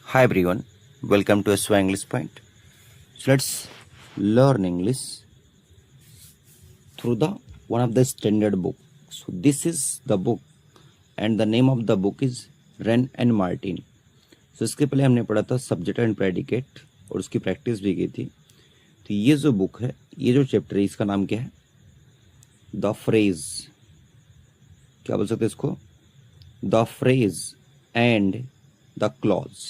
Hi everyone, welcome to SY English Point. So let's learn English through the one of the standard book. So this is the book and the name of the book is Wren and Martin. So इसके पहले हमने पढ़ा था subject and predicate और उसकी practice भी की थी. तो ये जो बुक है, ये जो चैप्टर है, इसका नाम क्या है? The phrase. क्या बोल सकते हैं इसको? The phrase and the clause.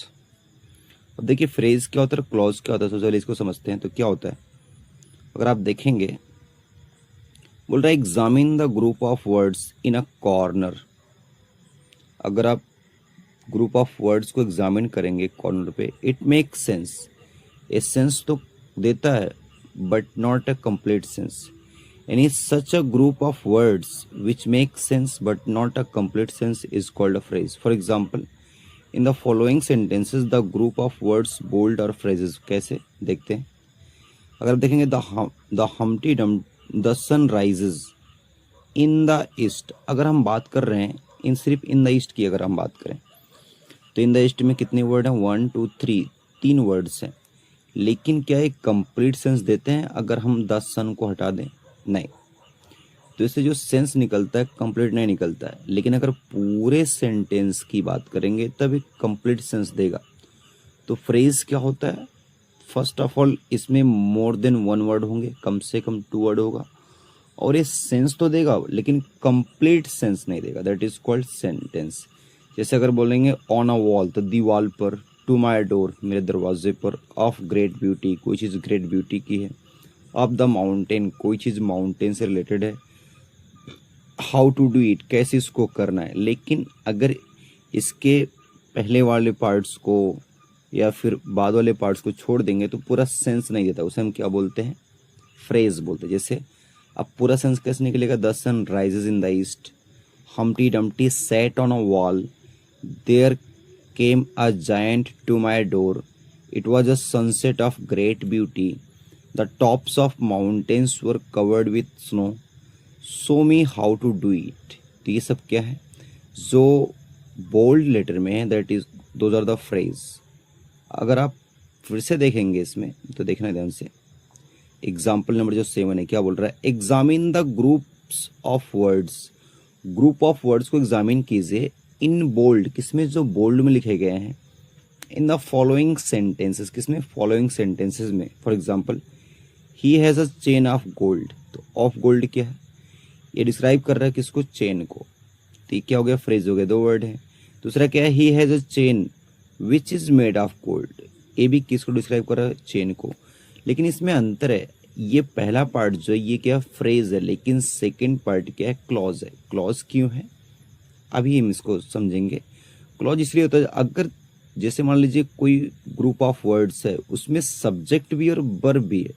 अब देखिए फ्रेज क्या होता है, क्लॉज क्या होता है. सबसे पहले इसको समझते हैं. तो क्या होता है, अगर आप देखेंगे, बोल रहा है examine the group of words in a corner. अगर आप ग्रुप ऑफ वर्ड्स को एग्जामिन करेंगे कॉर्नर पे, it makes sense. A sense तो देता है but not a complete sense. यानी such a group of words which make sense but not a complete sense is called a phrase. For example, in the following sentences the group of words bold और phrases. कैसे देखते हैं. अगर आप देखेंगे the Humpty Dum the sun rises in the east. अगर हम बात कर रहे हैं इन सिर्फ इन द ईस्ट की, अगर हम बात करें तो इन द ईस्ट में कितने वर्ड हैं? 1 2 3, 3 वर्ड्स हैं. लेकिन क्या एक कंप्लीट सेंस देते हैं अगर हम द सन को हटा दें? नहीं. तो इससे जो सेंस निकलता है कंप्लीट नहीं निकलता है. लेकिन अगर पूरे सेंटेंस की बात करेंगे तब एक कंप्लीट सेंस देगा. तो फ्रेज क्या होता है? फर्स्ट ऑफ ऑल इसमें मोर देन वन वर्ड होंगे, कम से कम 2 वर्ड होगा, और ये सेंस तो देगा लेकिन कंप्लीट सेंस नहीं देगा. That is called sentence. जैसे अगर बोलेंगे ऑन अ वॉल, तो दीवार पर, टू माई डोर, मेरे दरवाजे पर, ऑफ ग्रेट ब्यूटी, कोई चीज़ ग्रेट ब्यूटी की है, ऑफ द माउंटेन, कोई चीज़ माउंटेन से रिलेटेड है, हाउ टू डू इट, कैसे इसको करना है. लेकिन अगर इसके पहले वाले पार्ट्स को या फिर बाद वाले पार्ट्स को छोड़ देंगे तो पूरा सेंस नहीं देता. उसे हम क्या बोलते हैं? फ्रेज बोलते हैं. जैसे अब पूरा सेंस कैसे निकलेगा? The sun rises in the east, Humpty Dumpty sat on a wall, there came a giant to my door, it was a sunset of great beauty, the tops of mountains were covered with snow, show me how to do it. तो ये सब क्या है? जो bold letter में है, that is those are the phrase. अगर आप फिर से देखेंगे इसमें तो देखना ध्यान से. एग्जाम्पल नंबर जो 7 है, क्या बोल रहा है? Examine the groups of words. Group of words को एग्जामिन कीजिए इन बोल्ड. किसमें? जो बोल्ड में लिखे गए हैं. इन द फॉलोइंग सेंटेंसेस. किसमें? फॉलोइंग सेंटेंसेस में. For example, he has a chain of gold. तो ऑफ गोल्ड क्या है? ये डिस्क्राइब कर रहा है किसको? चेन को. तो ये क्या हो गया? फ्रेज हो गया, 2 वर्ड है. दूसरा क्या है? He has a chain which is made of gold. ये भी किसको डिस्क्राइब कर रहा है? चेन को. लेकिन इसमें अंतर है. ये पहला पार्ट जो है ये क्या? फ्रेज है. लेकिन सेकंड पार्ट क्या है? क्लॉज है. क्लॉज क्यों है अभी हम इसको समझेंगे. क्लॉज इसलिए होता है अगर जैसे मान लीजिए कोई ग्रुप ऑफ वर्ड्स है, उसमें सब्जेक्ट भी और वर्ब भी है,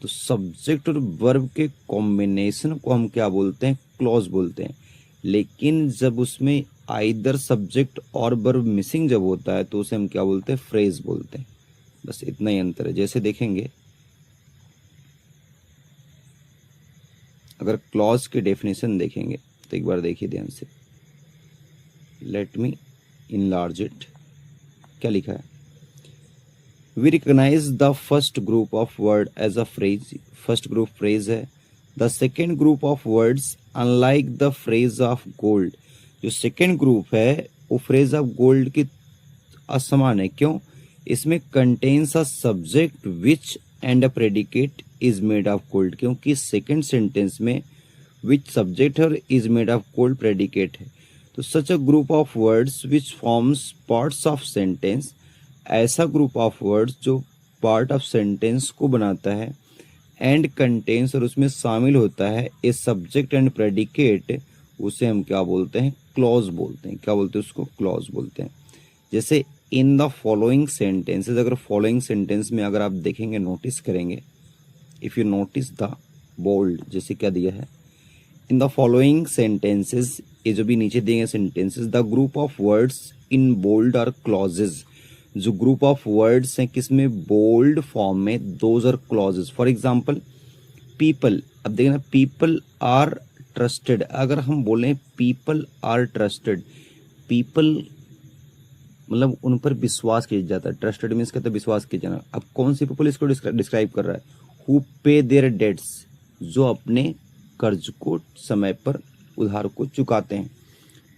तो सब्जेक्ट और वर्ब के कॉम्बिनेशन को हम क्या बोलते हैं? क्लॉज बोलते हैं. लेकिन जब उसमें आइदर सब्जेक्ट और वर्ब मिसिंग जब होता है तो उसे हम क्या बोलते हैं? फ्रेज बोलते हैं. बस इतना ही अंतर है. जैसे देखेंगे, अगर क्लॉज की डेफिनेशन देखेंगे तो एक बार देखिए ध्यान से. Let me enlarge it. क्या लिखा है? We recognise the first group of word as a phrase. First group phrase है. The second group of words unlike the phrase of gold. जो सेकेंड ग्रुप है वो फ्रेज ऑफ गोल्ड की असमान है. क्यों? इसमें contains a subject which and a predicate is made of gold. क्योंकि सेकेंड सेंटेंस में विच सब्जेक्ट और is made of gold predicate है. तो such a group of words which forms parts of sentence. ऐसा ग्रुप ऑफ वर्ड्स जो part of sentence को बनाता है एंड कंटेन्स और उसमें शामिल होता है ए सब्जेक्ट एंड प्रेडिकेट, उसे हम क्या बोलते हैं? क्लॉज बोलते हैं. क्या बोलते हैं उसको? क्लॉज बोलते हैं. जैसे इन द फॉलोइंग सेंटेंसेस. अगर फॉलोइंग सेंटेंस में अगर आप देखेंगे, नोटिस करेंगे, if you notice the bold, जैसे क्या दिया है? In the following sentences. ये जो भी नीचे दिए गए sentences, the group of words in bold are clauses. जो ग्रुप ऑफ वर्ड्स हैं किसमें? बोल्ड फॉर्म में, those are clauses. For example, people. अब देखना, पीपल आर ट्रस्टेड. अगर हम बोलें पीपल आर ट्रस्टेड, पीपल मतलब उन पर विश्वास किया जाता है। ट्रस्टेड मीन्स कहते हैं विश्वास किया जाना। अब कौन सी पीपल इसको डिस्क्राइब कर रहा है? हु पे देयर डेट्स, जो अपने कर्ज को समय पर उधार को चुकाते हैं,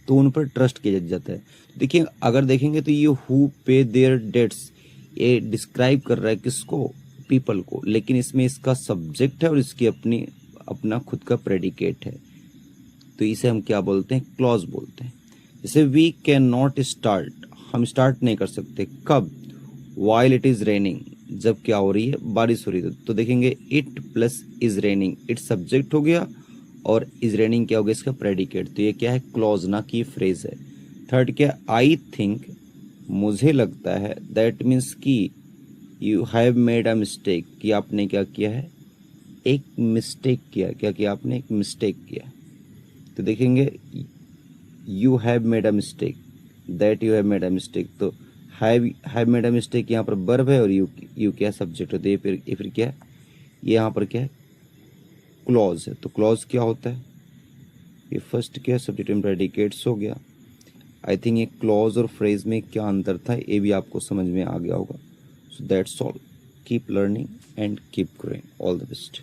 तो उन पर ट्रस्ट किया जाता है। देखिए अगर देखेंगे तो ये हु पे देयर डेट्स, ये डिस्क्राइब कर रहा है किसको? पीपल को, लेकिन इसमें इसका सब्जेक्ट है और इसकी अपना खुद का प्रेडिकेट है, तो इसे हम क्या बोलते हैं? क्लॉज बोलते हैं। जैसे वी कैन नॉट स्टार्ट, हम स्टार्ट नहीं कर सकते। कब? वाइल इट इज रेनिंग, जब क्या हो रही है? बारिश हो रही है। तो देखेंगे it plus is raining, it subject हो गया और इज रेनिंग क्या हो गया? इसका प्रेडिकेट। तो ये क्या है? क्लॉज, ना कि फ्रेज है। थर्ड क्या? आई थिंक, मुझे लगता है। दैट मीन्स कि you have made a mistake, कि आपने क्या किया है? एक मिस्टेक किया। क्या किया आपने? एक मिस्टेक किया। तो देखेंगे you have made a mistake, that you have made a mistake. तो हैव मेड अ मिस्टेक यहाँ पर वर्ब है और यू क्या? सब्जेक्ट होता है। ये फिर क्या है? ये यहाँ पर क्या है? क्लॉज है। तो क्लॉज क्या होता है? ये फर्स्ट क्या? सब्जेक्ट एंड प्रेडिकेट्स हो गया। आई थिंक ये क्लॉज और फ्रेज में क्या अंतर था, ये भी आपको समझ में आ गया होगा। So that's all, keep learning and keep growing. All the best.